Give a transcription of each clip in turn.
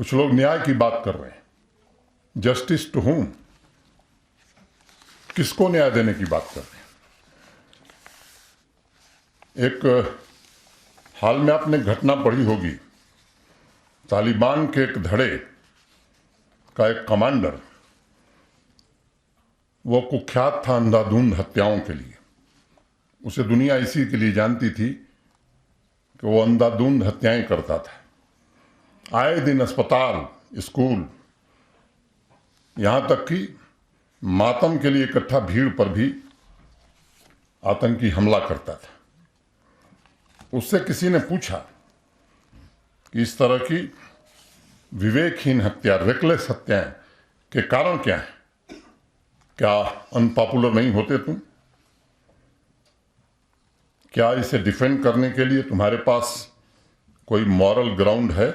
कुछ लोग न्याय की बात कर रहे हैं। Justice to whom? किसको न्याय देने की बात कर रहे हैं? एक हाल में आपने घटना पढ़ी होगी, तालिबान के एक धड़े का एक कमांडर, वो कुख्यात था अंधाधुंध हत्याओं के लिए। उसे दुनिया इसी के लिए जानती थी कि वो अंधाधुंध हत्याएं करता था। आए दिन अस्पताल, स्कूल, यहां तक कि मातम के लिए इकट्ठा भीड़ पर भी आतंकी हमला करता था। उससे किसी ने पूछा कि इस तरह की विवेकहीन हत्या, रेकलेस हत्याएं के कारण क्या है? क्या अनपॉपुलर नहीं होते तुम? क्या इसे डिफेंड करने के लिए तुम्हारे पास कोई मॉरल ग्राउंड है?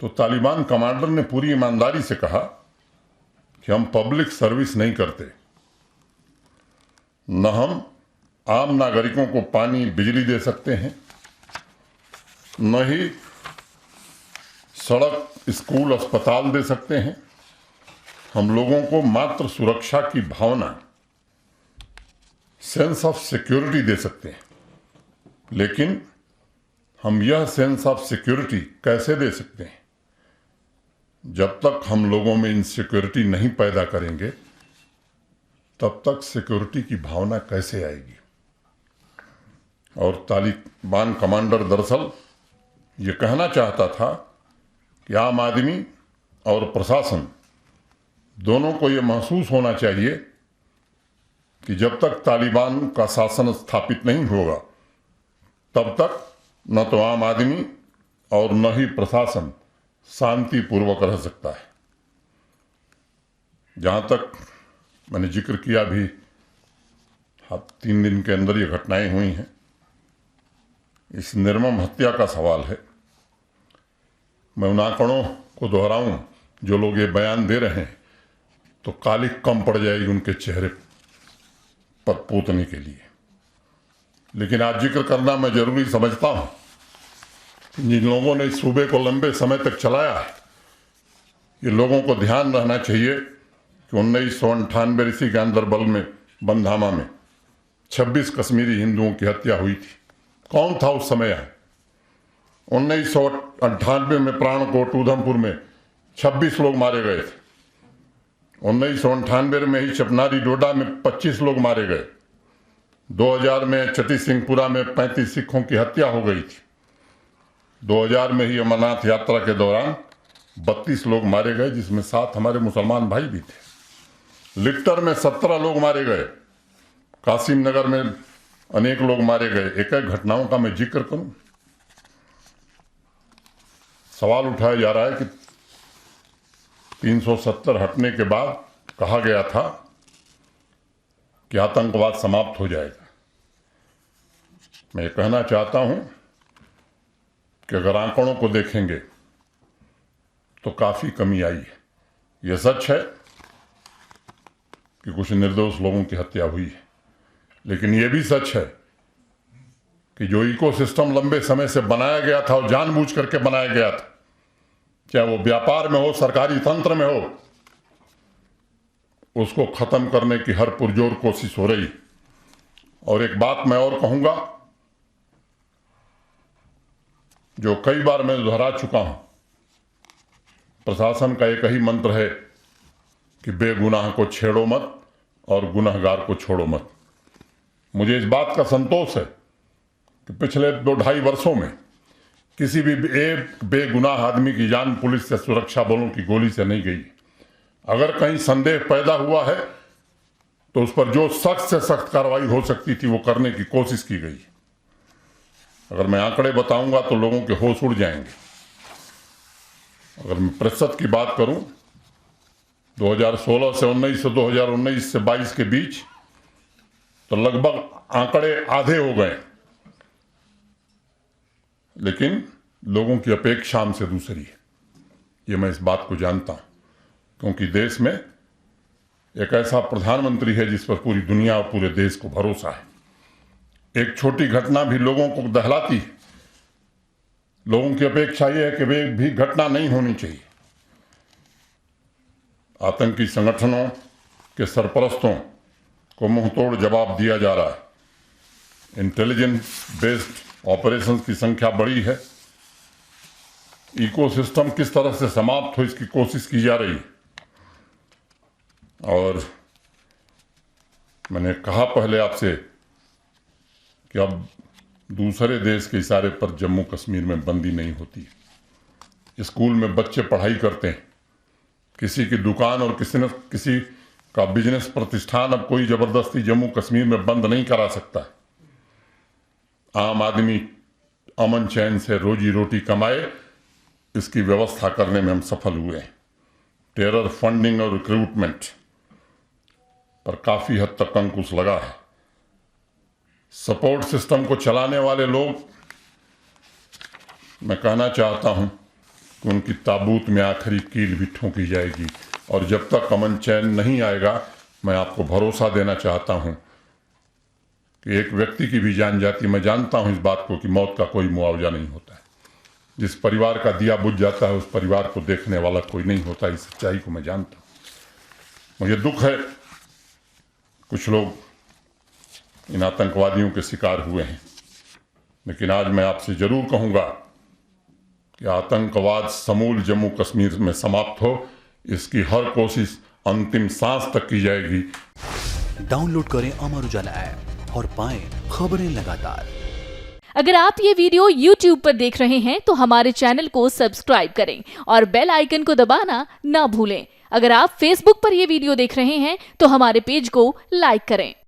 तो तालिबान कमांडर ने पूरी ईमानदारी से कहा कि हम पब्लिक सर्विस नहीं करते, न हम आम नागरिकों को पानी बिजली दे सकते हैं, न ही सड़क, स्कूल, अस्पताल दे सकते हैं। हम लोगों को मात्र सुरक्षा की भावना, सेंस ऑफ सिक्योरिटी दे सकते हैं। लेकिन हम यह सेंस ऑफ सिक्योरिटी कैसे दे सकते हैं? जब तक हम लोगों में इनसिक्योरिटी नहीं पैदा करेंगे, तब तक सिक्योरिटी की भावना कैसे आएगी? और तालिबान कमांडर दरअसल ये कहना चाहता था कि आम आदमी और प्रशासन दोनों को ये महसूस होना चाहिए कि जब तक तालिबान का शासन स्थापित नहीं होगा, तब तक न तो आम आदमी और न ही प्रशासन शांतिपूर्वक रह सकता है। जहां तक मैंने जिक्र किया भी, 3 दिन के अंदर ये घटनाएं हुई हैं, इस निर्मम हत्या का सवाल है। मैं उन आंकड़ों को दोहराऊं जो लोग ये बयान दे रहे हैं, तो कालिक कम पड़ जाएगी उनके चेहरे पर पोतने के लिए। लेकिन आज जिक्र करना मैं जरूरी समझता हूं कि जिन लोगों ने इस सूबे को लंबे समय तक चलाया है, ये लोगों को ध्यान रहना चाहिए कि 1998 इसी के अंदर बंधामा में 26 कश्मीरी हिंदुओं की हत्या हुई थी। कौन था उस समय? 1998 में प्राणकोट, उधमपुर में 26 लोग मारे गए थे। 1998 में ही चपनारी डोडा में 25 लोग मारे गए। 2000 में चटी सिंहपुरा में 35 सिखों की हत्या हो गई थी। 2000 में ही अमरनाथ यात्रा के दौरान 32 लोग मारे गए, जिसमें 7 हमारे मुसलमान भाई भी थे। लिट्टर में 17 लोग मारे गए। कासिम नगर में अनेक लोग मारे गए। एक एक घटनाओं का मैं जिक्र करूं। सवाल उठाया जा रहा है कि 370 हटने के बाद कहा गया था कि आतंकवाद समाप्त हो जाएगा। मैं ये कहना चाहता हूं कि अगर आंकड़ों को देखेंगे तो काफी कमी आई है। यह सच है कि कुछ निर्दोष लोगों की हत्या हुई है, लेकिन यह भी सच है कि जो इकोसिस्टम लंबे समय से बनाया गया था और जानबूझ करके बनाया गया था, चाहे वो व्यापार में हो, सरकारी तंत्र में हो, उसको खत्म करने की हर पुरजोर कोशिश हो रही। और एक बात मैं और कहूंगा, जो कई बार मैं दोहरा चुका हूं, प्रशासन का एक ही मंत्र है कि बेगुनाह को छेड़ो मत और गुनहगार को छोड़ो मत। मुझे इस बात का संतोष है कि पिछले 2-2.5 वर्षों में किसी भी एक बेगुनाह आदमी की जान पुलिस या सुरक्षा बलों की गोली से नहीं गई। अगर कहीं संदेह पैदा हुआ है तो उस पर जो सख्त से सख्त कार्रवाई हो सकती थी वो करने की कोशिश की गई। अगर मैं आंकड़े बताऊंगा तो लोगों के होश उड़ जाएंगे। अगर मैं प्रतिशत की बात करूं, 2016 से 19 से 2019 से 22 के बीच तो लगभग आंकड़े आधे हो गए। लेकिन लोगों की अपेक्षा हमसे दूसरी है, ये मैं इस बात को जानता हूं, क्योंकि देश में एक ऐसा प्रधानमंत्री है जिस पर पूरी दुनिया और पूरे देश को भरोसा है। एक छोटी घटना भी लोगों को दहलाती है लोगों की अपेक्षा यह है कि वे भी घटना नहीं होनी चाहिए। आतंकी संगठनों के सरपरस्तों को मुंहतोड़ जवाब दिया जा रहा है। इंटेलिजेंस बेस्ड ऑपरेशंस की संख्या बढ़ी है। इकोसिस्टम किस तरह से समाप्त हो इसकी कोशिश की जा रही है। और मैंने कहा पहले आपसे कि अब दूसरे देश के इशारे पर जम्मू कश्मीर में बंदी नहीं होती। स्कूल में बच्चे पढ़ाई करते हैं, किसी की दुकान और किसी का बिजनेस प्रतिष्ठान अब कोई जबरदस्ती जम्मू कश्मीर में बंद नहीं करा सकता है। आम आदमी अमन चैन से रोजी रोटी कमाए, इसकी व्यवस्था करने में हम सफल हुए हैं। टेरर फंडिंग और रिक्रूटमेंट पर काफी हद तक अंकुश लगा है। सपोर्ट सिस्टम को चलाने वाले लोग, मैं कहना चाहता हूं कि उनकी ताबूत में आखिरी कील भी ठोकी जाएगी। और जब तक अमन चैन नहीं आएगा, मैं आपको भरोसा देना चाहता हूं कि एक व्यक्ति की भी जान जाती। मैं जानता हूं इस बात को कि मौत का कोई मुआवजा नहीं होता है। जिस परिवार का दिया बुझ जाता है उस परिवार को देखने वाला कोई नहीं होता। इस सच्चाई को मैं जानता हूं। मुझे दुख है कुछ लोग इन आतंकवादियों के शिकार हुए हैं, लेकिन आज मैं आपसे जरूर कहूंगा कि आतंकवाद समूल जम्मू कश्मीर में समाप्त हो, इसकी हर कोशिश अंतिम सांस तक की जाएगी। डाउनलोड करें अमर उजाला ऐप और पाएं खबरें लगातार। अगर आप ये वीडियो YouTube पर देख रहे हैं तो हमारे चैनल को सब्सक्राइब करें और बेल आइकन को दबाना ना भूलें। अगर आप Facebook पर यह वीडियो देख रहे हैं तो हमारे पेज को लाइक करें।